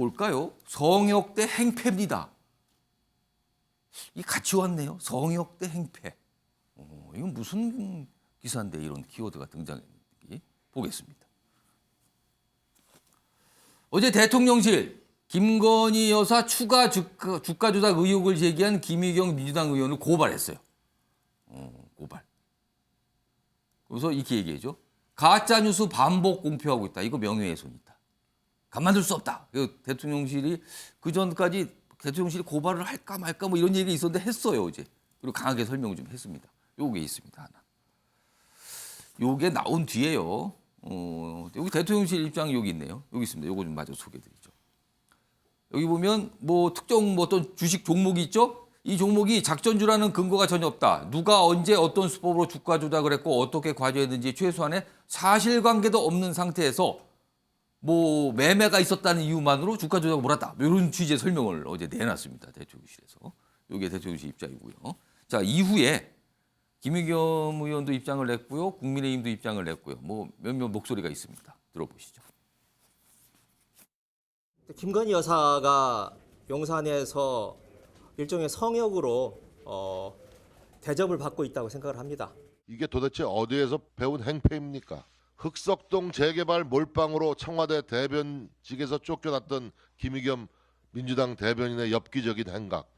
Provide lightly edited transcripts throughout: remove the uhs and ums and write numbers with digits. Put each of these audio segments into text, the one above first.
뭘까요? 성역 대 행패입니다. 이 같이 왔네요. 성역 대 행패. 이건 무슨 기사인데 이런 키워드가 등장했는지 보겠습니다. 어제 대통령실 김건희 여사 추가 주가 조작 의혹을 제기한 김의겸 민주당 의원을 고발했어요. 고발. 그래서 이렇게 얘기해죠. 가짜뉴스 반복 공표하고 있다. 이거 명예훼손이다. 가만둘 수 없다. 대통령실이 그 전까지 대통령실이 고발을 할까 말까 뭐 이런 얘기가 있었는데 했어요 어제. 그리고 강하게 설명을 좀 했습니다. 요게 있습니다 하나. 요게 나온 뒤에요. 여기 대통령실 입장 여기 있네요. 여기 있습니다. 요거 좀 마저 소개해드리죠. 여기 보면 뭐 특정 뭐 어떤 주식 종목이 있죠. 이 종목이 작전주라는 근거가 전혀 없다. 누가 언제 어떤 수법으로 주가 조작을 했고 어떻게 과조했는지 최소한의 사실관계도 없는 상태에서 뭐 매매가 있었다는 이유만으로 주가 조작을 몰았다. 이런 취지의 설명을 어제 내놨습니다. 대통령실에서. 이게 대통령실 입장이고요. 자, 이후에 김의겸 의원도 입장을 냈고요. 국민의힘도 입장을 냈고요. 뭐 몇몇 목소리가 있습니다. 들어보시죠. 김건희 여사가 용산에서 일종의 성역으로 대접을 받고 있다고 생각을 합니다. 이게 도대체 어디에서 배운 행패입니까? 흑석동 재개발 몰빵으로 청와대 대변직에서 쫓겨났던 김의겸 민주당 대변인의 엽기적인 행각.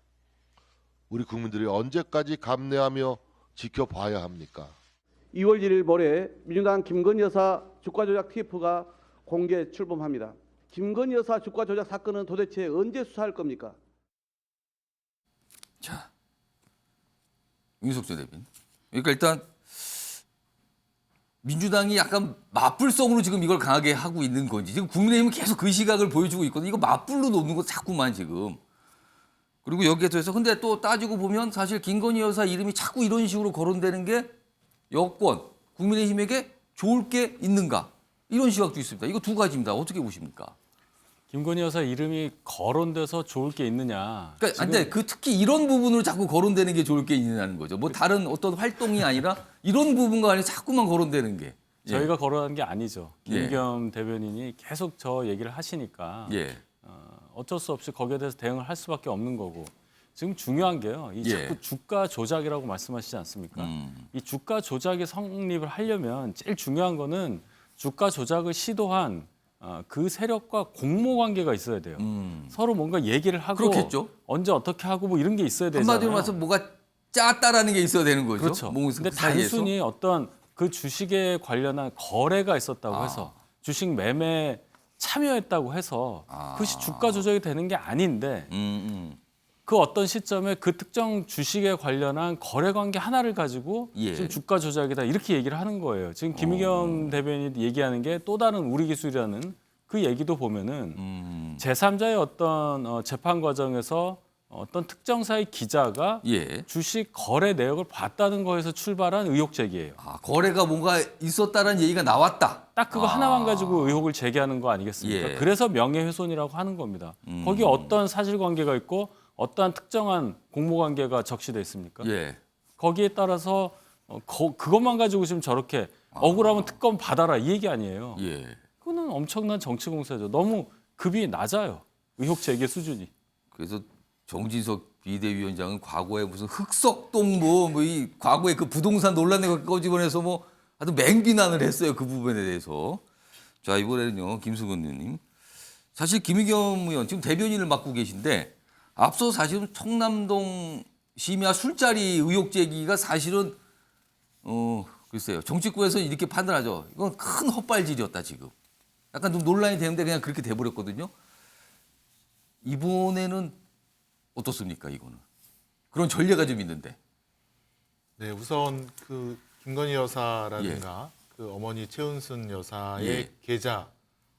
우리 국민들이 언제까지 감내하며 지켜봐야 합니까? 2월 1일 모레 민주당 김건희 여사 주가 조작 TF가 공개 출범합니다. 김건희 여사 주가 조작 사건은 도대체 언제 수사할 겁니까? 자, 윤석열 대변인. 그러니까 일단 민주당이 약간 맞불성으로 지금 이걸 강하게 하고 있는 건지 지금 국민의힘은 계속 그 시각을 보여주고 있거든요. 이거 맞불로 놓는 거 자꾸만 지금. 그리고 여기에 더해서 근데 또 따지고 보면 사실 김건희 여사 이름이 자꾸 이런 식으로 거론되는 게 여권, 국민의힘에게 좋을 게 있는가? 이런 시각도 있습니다. 이거 두 가지입니다. 어떻게 보십니까? 김건희 여사 이름이 거론돼서 좋을 게 있느냐. 그러니까 근데 그 특히 이런 부분으로 자꾸 거론되는 게 좋을 게 있느냐는 거죠. 뭐 다른 어떤 활동이 아니라 이런 부분과 아니라 자꾸만 거론되는 게. 저희가 거론한 게 아니죠. 예. 김의겸 대변인이 계속 저 얘기를 하시니까 예. 어쩔 수 없이 거기에 대해서 대응을 할 수밖에 없는 거고. 지금 중요한 게요. 이 예. 자꾸 주가 조작이라고 말씀하시지 않습니까? 이 주가 조작이 성립을 하려면 제일 중요한 거는 주가 조작을 시도한 그 세력과 공모 관계가 있어야 돼요. 서로 뭔가 얘기를 하고 그렇겠죠. 언제 어떻게 하고 뭐 이런 게 있어야 되잖아요. 한마디로 말해서 뭐가 짰다라는 게 있어야 되는 거죠. 그렇죠. 뭐 근데 그 사이에서. 단순히 어떤 그 주식에 관련한 거래가 있었다고 해서 주식 매매에 참여했다고 해서 그것이 주가 조작이 되는 게 아닌데 그 어떤 시점에 그 특정 주식에 관련한 거래 관계 하나를 가지고 예. 지금 주가 조작이다 이렇게 얘기를 하는 거예요. 지금 김의겸 대변인이 얘기하는 게 또 다른 우리 기술이라는 그 얘기도 보면은 제3자의 어떤 재판 과정에서 어떤 특정사의 기자가 예. 주식 거래 내역을 봤다는 거에서 출발한 의혹 제기예요. 거래가 뭔가 있었다는 얘기가 나왔다. 딱 그거 하나만 가지고 의혹을 제기하는 거 아니겠습니까? 예. 그래서 명예훼손이라고 하는 겁니다. 거기에 어떤 사실관계가 있고 어떠한 특정한 공모관계가 적시돼 있습니까? 예. 거기에 따라서 그것만 가지고 지금 저렇게 억울하면 특검 받아라 이 얘기 아니에요. 예. 그거는 엄청난 정치 공세죠. 너무 급이 낮아요. 의혹 제기 수준이. 그래서 정진석 비대위원장은 과거에 무슨 흑석동 이 과거에 그 부동산 논란에 꺼집어내서 뭐 아주 맹비난을 했어요. 그 부분에 대해서. 자, 이번에는요. 김수근 의원님. 사실 김의겸 의원 지금 대변인을 맡고 계신데 앞서 사실은 청남동 심야 술자리 의혹 제기가 사실은 글쎄요. 정치권에서 이렇게 판단하죠. 이건 큰 헛발질이었다 지금. 약간 좀 논란이 되는데 그냥 그렇게 돼버렸거든요. 이번에는 어떻습니까, 이거는? 그런 전례가 좀 있는데. 네, 우선 그 김건희 여사라든가 그 어머니 최은순 여사의 예. 계좌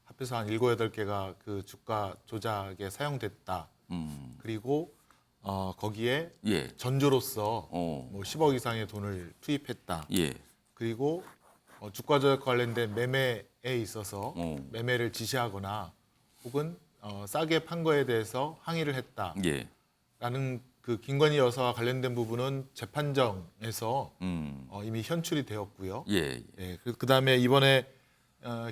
합해서 한 7, 8개가 그 주가 조작에 사용됐다. 그리고 거기에 예. 전조로서 어. 뭐 10억 이상의 돈을 투입했다. 예. 그리고 주가 조작 관련된 매매에 있어서 어. 매매를 지시하거나 혹은 싸게 판 거에 대해서 항의를 했다. 예. 라는 그 김건희 여사와 관련된 부분은 재판정에서 이미 현출이 되었고요. 예. 예, 그다음에 이번에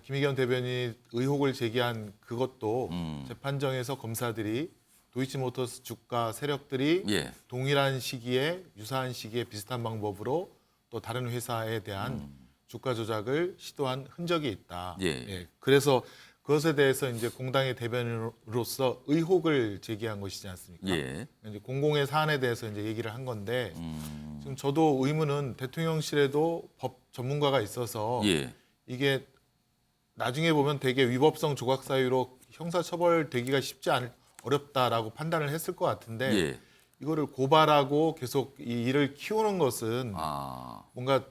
김의겸 대변인이 의혹을 제기한 그것도 재판정에서 검사들이 도이치모터스 주가 세력들이 예. 동일한 시기에 유사한 시기에 비슷한 방법으로 또 다른 회사에 대한 주가 조작을 시도한 흔적이 있다. 예. 그래서 그것에 대해서 이제 공당의 대변인으로서 의혹을 제기한 것이지 않습니까? 예. 이제 공공의 사안에 대해서 이제 얘기를 한 건데 지금 저도 의문은 대통령실에도 법 전문가가 있어서 예. 이게 나중에 보면 되게 위법성 조각 사유로 형사 처벌되기가 어렵다라고 판단을 했을 것 같은데 예. 이거를 고발하고 계속 이 일을 키우는 것은 아. 뭔가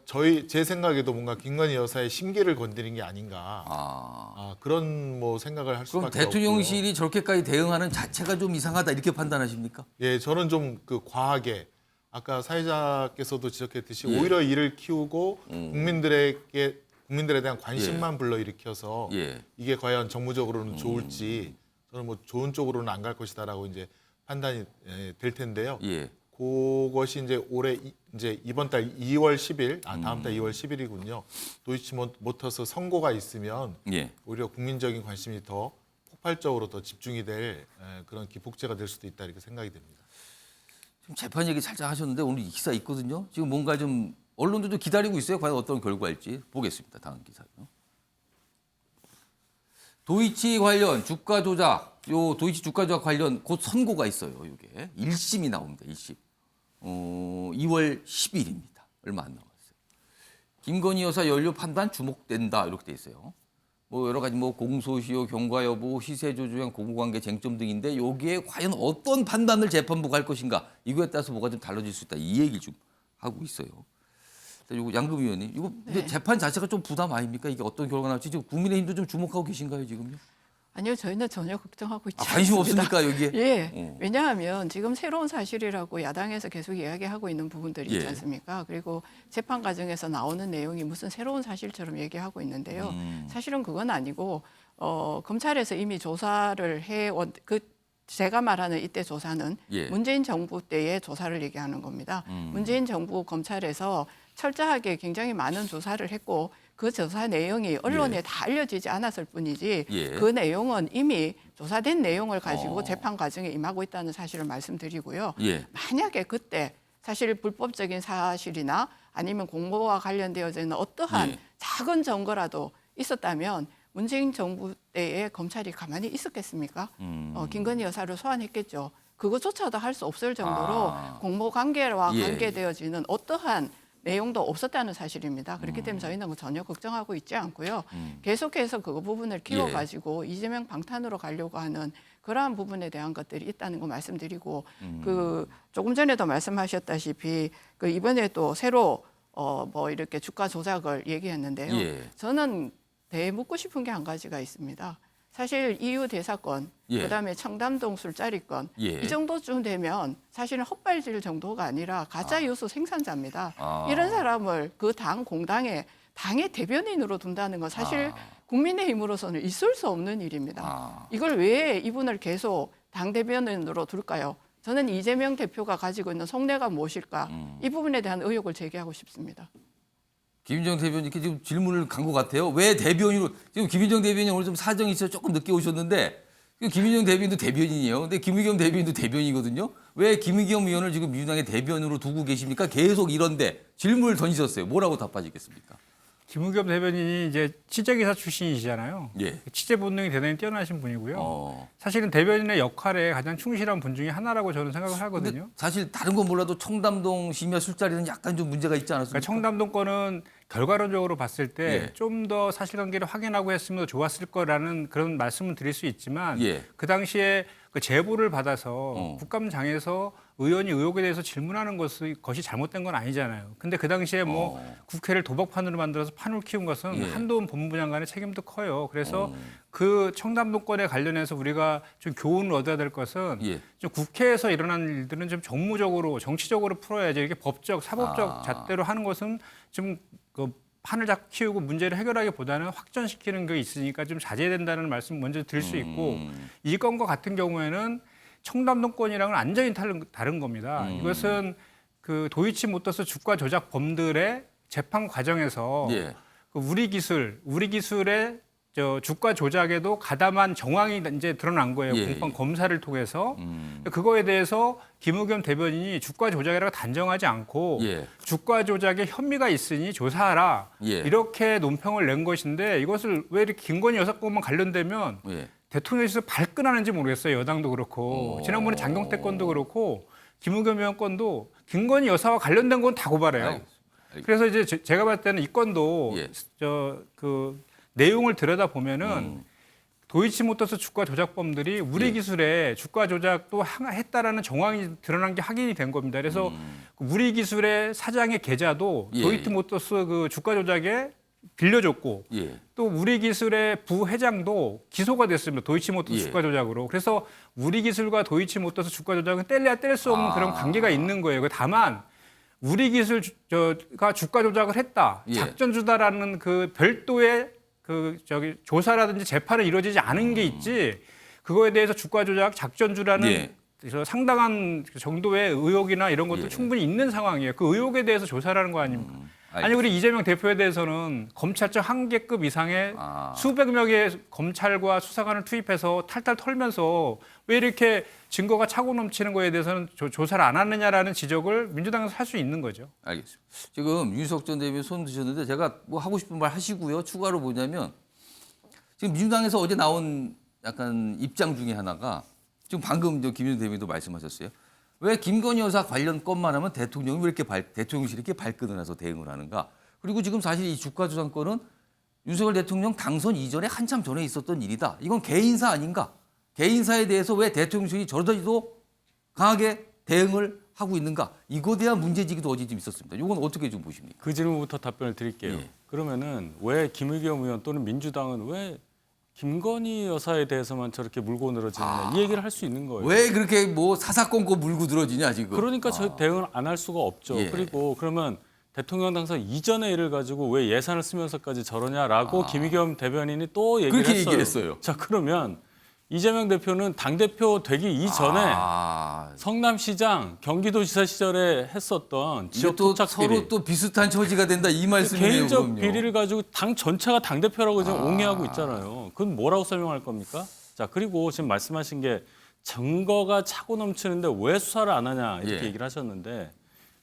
제 생각에도 뭔가 김건희 여사의 심기를 건드린 게 아닌가 그런 뭐 생각을 할 그럼 수밖에 대통령실이 없고요. 저렇게까지 대응하는 자체가 좀 이상하다 이렇게 판단하십니까? 예, 저는 좀 그 과하게 아까 사회자께서도 지적했듯이 예. 오히려 일을 키우고 국민들에 대한 관심만 불러일으켜서 예. 이게 과연 정무적으로는 좋을지 저는 뭐 좋은 쪽으로는 안 갈 것이다라고 이제 판단이 될 텐데요. 예. 그것이 이제 이제 이번 달 2월 10일, 다음 달 2월 10일이군요. 도이치모터스 선고가 있으면 예. 오히려 국민적인 관심이 더 폭발적으로 더 집중이 될 그런 기폭제가 될 수도 있다 이렇게 생각이 됩니다. 지금 재판 얘기 살짝 하셨는데 오늘 이 기사 있거든요. 지금 뭔가 좀 언론도 좀 기다리고 있어요. 과연 어떤 결과일지 보겠습니다. 다음 기사요. 도이치 관련 주가 조작, 요 도이치 주가 조작 관련 곧 선고가 있어요. 이게 1심이 나옵니다. 1심. 2월 10일입니다. 얼마 안 남았어요. 김건희 여사 연루 판단 주목된다 이렇게 돼 있어요. 뭐 여러 가지 뭐 공소시효, 경과 여부, 시세 조정, 고부관계 쟁점 등인데 여기에 과연 어떤 판단을 재판부가 할 것인가 이거에 따라서 뭐가 좀 달라질 수 있다 이 얘기를 좀 하고 있어요. 이거 양금 위원님, 이거 근데 재판 자체가 좀 부담 아닙니까? 이게 어떤 결과가 나올지 지금 국민의힘도 좀 주목하고 계신가요 지금요? 아니요, 저희는 전혀 걱정하고 있지 관심 않습니다. 없습니까 여기에? 예, 왜냐하면 지금 새로운 사실이라고 야당에서 계속 이야기하고 있는 부분들이 있지 예. 않습니까? 그리고 재판 과정에서 나오는 내용이 무슨 새로운 사실처럼 얘기하고 있는데요. 사실은 그건 아니고 검찰에서 이미 조사를 제가 말하는 이때 조사는 예. 문재인 정부 때의 조사를 얘기하는 겁니다. 문재인 정부 검찰에서 철저하게 굉장히 많은 조사를 했고 그 조사 내용이 언론에 예. 다 알려지지 않았을 뿐이지 예. 그 내용은 이미 조사된 내용을 가지고 재판 과정에 임하고 있다는 사실을 말씀드리고요. 예. 만약에 그때 사실 불법적인 사실이나 아니면 공모와 관련되어져 있는 어떠한 예. 작은 증거라도 있었다면 문재인 정부 때에 검찰이 가만히 있었겠습니까? 김건희 여사를 소환했겠죠. 그것조차도 할 수 없을 정도로 공모 관계와 예. 관계되어지는 어떠한 내용도 없었다는 사실입니다. 그렇기 때문에 저희는 전혀 걱정하고 있지 않고요. 계속해서 그 부분을 키워가지고 이재명 방탄으로 가려고 하는 그러한 부분에 대한 것들이 있다는 거 말씀드리고 그 조금 전에도 말씀하셨다시피 그 이번에 또 새로 뭐 이렇게 주가 조작을 얘기했는데요. 예. 저는 묻고 싶은 게 한 가지가 있습니다. 사실 EU 대사건, 예. 그다음에 청담동 술자리 건, 예. 이 정도쯤 되면 사실은 헛발질 정도가 아니라 가짜 뉴스 생산자입니다. 아. 이런 사람을 그 당 공당의 당의 대변인으로 둔다는 건 사실 국민의힘으로서는 있을 수 없는 일입니다. 이걸 왜 이분을 계속 당 대변인으로 둘까요? 저는 이재명 대표가 가지고 있는 속내가 무엇일까? 이 부분에 대한 의혹을 제기하고 싶습니다. 김인정 대변인께 지금 질문을 간 것 같아요. 왜 대변인으로 지금 김인정 대변인 오늘 좀 사정이 있어서 조금 늦게 오셨는데 김인정 대변인도 대변인이에요. 근데 김의겸 대변인도 대변이거든요. 왜 김의겸 의원을 지금 민주당의 대변으로 두고 계십니까? 계속 이런데 질문을 던지셨어요. 뭐라고 답하시겠습니까? 김의겸 대변인이 이제 취재기사 출신이시잖아요. 예. 취재 본능이 대단히 뛰어나신 분이고요. 네. 사실은 대변인의 역할에 가장 충실한 분 중에 하나라고 저는 생각을 근데 하거든요. 사실 다른 건 몰라도 청담동 심야 술자리는 약간 좀 문제가 있지 않았습니까? 그러니까 청담동 건은 결과론적으로 봤을 예. 때 좀 더 사실관계를 확인하고 했으면 더 좋았을 거라는 그런 말씀을 드릴 수 있지만 예. 그 당시에 그 제보를 받아서 국감장에서 의원이 의혹에 대해서 질문하는 것이 잘못된 건 아니잖아요. 근데 그 당시에 뭐 국회를 도박판으로 만들어서 판을 키운 것은 예. 한동훈 법무부 장관의 책임도 커요. 그래서 그 청담동 건에 관련해서 우리가 좀 교훈을 얻어야 될 것은 예. 좀 국회에서 일어나는 일들은 좀 정무적으로 정치적으로 풀어야지 이렇게 법적 사법적 잣대로 하는 것은 좀 그 판을 자꾸 키우고 문제를 해결하기보다는 확전시키는 게 있으니까 좀 자제해야 된다는 말씀 먼저 드릴 수 있고 이 건과 같은 경우에는 청담동 건이랑은 완전히 다른 겁니다. 이것은 그 도이치모터스 주가 조작 범들의 재판 과정에서 예. 그 우리 기술의 저 주가 조작에도 가담한 정황이 이제 드러난 거예요. 예, 공판 예. 검사를 통해서. 그거에 대해서 김의겸 대변인이 주가 조작이라고 단정하지 않고 예. 주가 조작에 혐의가 있으니 조사하라. 예. 이렇게 논평을 낸 것인데 이것을 왜 이렇게 김건희 여사 건만 관련되면 예. 대통령실에서 발끈하는지 모르겠어요. 여당도 그렇고. 지난번에 장경태 건도 그렇고 김의겸 의원 건도 김건희 여사와 관련된 건 다 고발해요. 알겠습니다. 그래서 이제 제가 봤을 때는 이 건도 예. 그 내용을 들여다 보면은 도이치모터스 주가 조작범들이 우리 예. 기술에 주가 조작도 했다라는 정황이 드러난 게 확인이 된 겁니다. 그래서 우리 기술의 사장의 계좌도 예. 도이치모터스 그 주가 조작에 빌려줬고 예. 또 우리 기술의 부회장도 기소가 됐습니다. 도이치모터스 예. 주가 조작으로. 그래서 우리 기술과 도이치모터스 주가 조작은 뗄래야 뗄 수 없는 그런 관계가 있는 거예요. 다만 우리 기술가 주가 조작을 했다, 예. 작전주다라는 그 별도의 그 조사라든지 재판이 이루어지지 않은 게 있지. 그거에 대해서 주가 조작, 작전주라는 예. 저 상당한 정도의 의혹이나 이런 것도 예. 충분히 있는 상황이에요. 그 의혹에 대해서 조사라는 거 아닙니까? 아니 알겠습니다. 우리 이재명 대표에 대해서는 검찰청 한계급 이상의 아. 수백 명의 검찰과 수사관을 투입해서 탈탈 털면서 왜 이렇게 증거가 차고 넘치는 거에 대해서는 조사를 안 하느냐라는 지적을 민주당에서 할 수 있는 거죠. 알겠습니다. 지금 윤석 전 대변인 손 드셨는데 제가 뭐 하고 싶은 말 하시고요. 추가로 뭐냐면 지금 민주당에서 어제 나온 약간 입장 중에 하나가 지금 방금 김윤 대변인도 말씀하셨어요. 왜 김건희 여사 관련 건만 하면 대통령이 왜 이렇게 대통령실이 이렇게 발끈을 해서 대응을 하는가? 그리고 지금 사실 이 주가 조작 건은 윤석열 대통령 당선 이전에 한참 전에 있었던 일이다. 이건 개인사 아닌가? 개인사에 대해서 왜 대통령실이 저러다도 강하게 대응을 하고 있는가? 이거에 대한 문제제기도 어제 좀 있었습니다. 이건 어떻게 좀 보십니까? 그 질문부터 답변을 드릴게요. 예. 그러면은 왜 김의겸 의원 또는 민주당은 왜 김건희 여사에 대해서만 저렇게 물고 늘어지느냐 이 얘기를 할 수 있는 거예요. 왜 그렇게 뭐 사사건건 물고 늘어지냐 지금? 그러니까 저희 대응을 안 할 수가 없죠. 예. 그리고 그러면 대통령 당선 이전의 일을 가지고 왜 예산을 쓰면서까지 저러냐라고 김의겸 대변인이 또 얘기를 그렇게 했어요. 얘기를 했어요. 자 그러면 이재명 대표는 당대표 되기 이전에 성남시장, 경기도지사 시절에 했었던 이게 지역 또 토착 서로 비리. 또 비슷한 처지가 된다 이 말씀이에요. 개인적 그럼요. 비리를 가지고 당 전체가 당대표라고 지금 옹호하고 있잖아요. 그건 뭐라고 설명할 겁니까? 자 그리고 지금 말씀하신 게 증거가 차고 넘치는데 왜 수사를 안 하냐 이렇게 예. 얘기를 하셨는데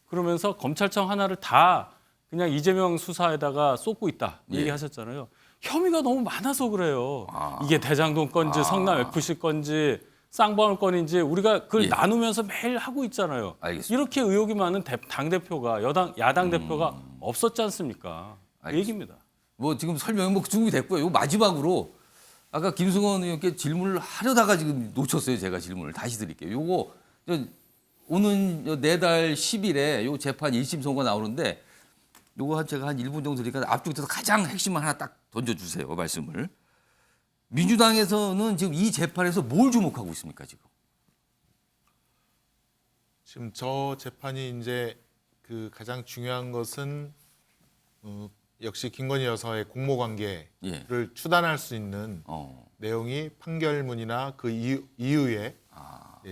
그러면서 검찰청 하나를 다 그냥 이재명 수사에다가 쏟고 있다 예. 얘기하셨잖아요. 혐의가 너무 많아서 그래요. 이게 대장동 건지 성남 FC 건지 쌍방울 건인지 우리가 그걸 예. 나누면서 매일 하고 있잖아요. 알겠습니다. 이렇게 의혹이 많은 당 대표가 야당 대표가 없었지 않습니까? 그 알겠습니다. 얘기입니다. 뭐 지금 설명이 뭐 준비됐고요. 요 마지막으로 아까 김승원 의원께 질문을 하려다가 지금 놓쳤어요. 제가 질문을 다시 드릴게요. 요거 오는 내달 10일에 요 재판 1심 선고 나오는데 요거 제가 한 1분 정도 드리니까 앞쪽에서 가장 핵심만 하나 딱 던져주세요. 말씀을. 민주당에서는 지금 이 재판에서 뭘 주목하고 있습니까 지금? 지금 저 재판이 이제 그 가장 중요한 것은 역시 김건희 여사의 공모 관계를 예. 추단할 수 있는 내용이 판결문이나 그 이후에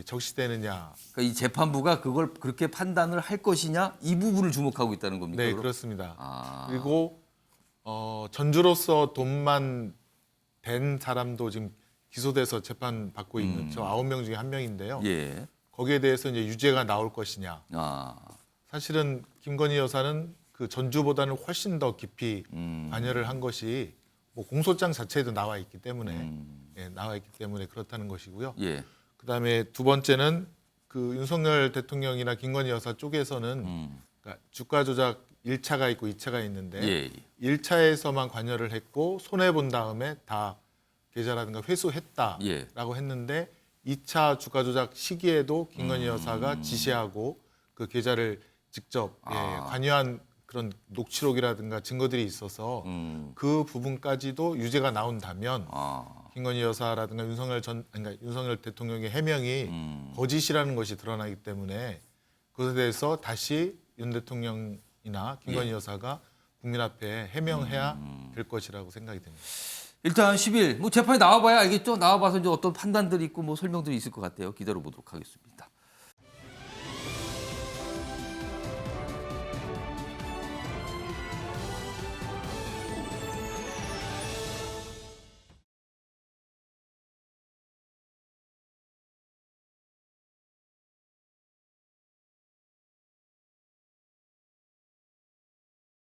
적시되느냐. 그러니까 이 재판부가 그걸 그렇게 판단을 할 것이냐 이 부분을 주목하고 있다는 겁니까? 네, 그럼? 그렇습니다. 그리고 전주로서 돈만 댄 사람도 지금 기소돼서 재판 받고 있는 저 9명 중에 1명인데요. 예. 거기에 대해서 이제 유죄가 나올 것이냐. 아. 사실은 김건희 여사는 그 전주보다는 훨씬 더 깊이 관여를 한 것이 뭐 공소장 자체에도 나와 있기 때문에 나와 있기 때문에 그렇다는 것이고요. 예. 그다음에 두 번째는 그 윤석열 대통령이나 김건희 여사 쪽에서는 그러니까 주가 조작 1차가 있고 2차가 있는데 예. 1차에서만 관여를 했고 손해 본 다음에 다 계좌라든가 회수했다라고 예. 했는데 2차 주가 조작 시기에도 김건희 여사가 지시하고 그 계좌를 직접 관여한 그런 녹취록이라든가 증거들이 있어서 그 부분까지도 유죄가 나온다면 김건희 여사라든가 윤석열 대통령의 해명이 거짓이라는 것이 드러나기 때문에 그것에 대해서 다시 윤 대통령이나 김건희 여사가 국민 앞에 해명해야 될 것이라고 생각이 됩니다. 일단 10일 뭐 재판에 나와봐야 알겠죠. 나와봐서 이제 어떤 판단들이 있고 뭐 설명들이 있을 것 같아요. 기다려 보도록 하겠습니다.